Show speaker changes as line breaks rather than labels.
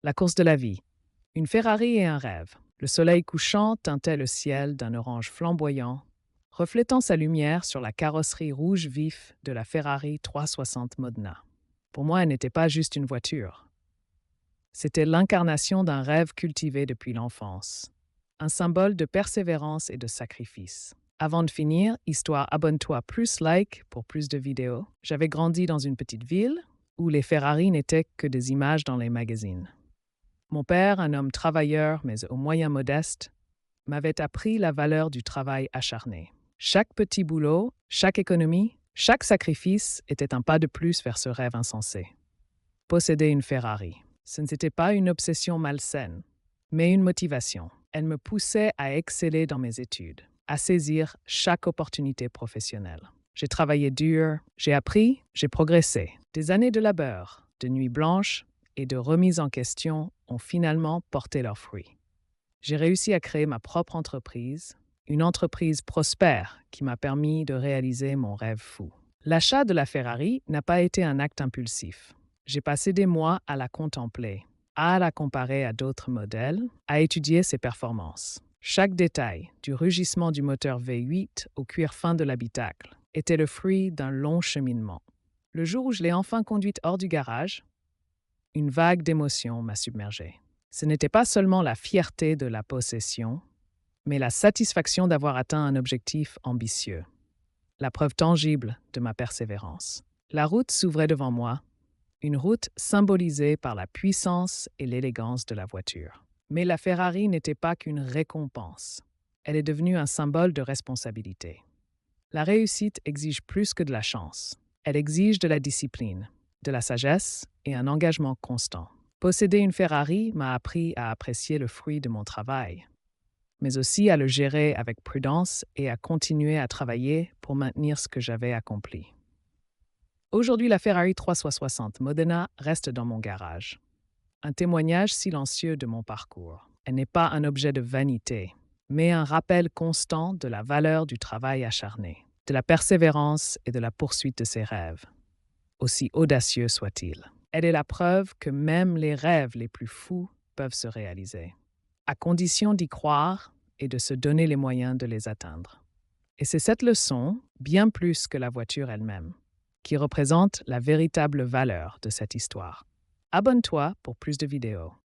La course de la vie. Une Ferrari et un rêve. Le soleil couchant teintait le ciel d'un orange flamboyant, reflétant sa lumière sur la carrosserie rouge vif de la Ferrari 360 Modena. Pour moi, elle n'était pas juste une voiture. C'était l'incarnation d'un rêve cultivé depuis l'enfance, un symbole de persévérance et de sacrifice. Avant de finir, histoire abonne-toi plus like pour plus de vidéos. J'avais grandi dans une petite ville où les Ferrari n'étaient que des images dans les magazines. Mon père, un homme travailleur mais aux moyens modestes, m'avait appris la valeur du travail acharné. Chaque petit boulot, chaque économie, chaque sacrifice était un pas de plus vers ce rêve insensé. Posséder une Ferrari, ce n'était pas une obsession malsaine, mais une motivation. Elle me poussait à exceller dans mes études, à saisir chaque opportunité professionnelle. J'ai travaillé dur, j'ai appris, j'ai progressé. Des années de labeur, de nuits blanches et de remise en question ont finalement porté leurs fruits. J'ai réussi à créer ma propre entreprise, une entreprise prospère qui m'a permis de réaliser mon rêve fou. L'achat de la Ferrari n'a pas été un acte impulsif. J'ai passé des mois à la contempler, à la comparer à d'autres modèles, à étudier ses performances. Chaque détail, du rugissement du moteur V8 au cuir fin de l'habitacle, était le fruit d'un long cheminement. Le jour où je l'ai enfin conduite hors du garage, une vague d'émotion m'a submergé. Ce n'était pas seulement la fierté de la possession, mais la satisfaction d'avoir atteint un objectif ambitieux, la preuve tangible de ma persévérance. La route s'ouvrait devant moi, une route symbolisée par la puissance et l'élégance de la voiture. Mais la Ferrari n'était pas qu'une récompense. Elle est devenue un symbole de responsabilité. La réussite exige plus que de la chance. Elle exige de la discipline, de la sagesse et un engagement constant. Posséder une Ferrari m'a appris à apprécier le fruit de mon travail, mais aussi à le gérer avec prudence et à continuer à travailler pour maintenir ce que j'avais accompli. Aujourd'hui, la Ferrari 360 Modena reste dans mon garage, un témoignage silencieux de mon parcours. Elle n'est pas un objet de vanité, mais un rappel constant de la valeur du travail acharné, de la persévérance et de la poursuite de ses rêves, aussi audacieux soient-ils. Elle est la preuve que même les rêves les plus fous peuvent se réaliser, à condition d'y croire et de se donner les moyens de les atteindre. Et c'est cette leçon, bien plus que la voiture elle-même, qui représente la véritable valeur de cette histoire. Abonne-toi pour plus de vidéos.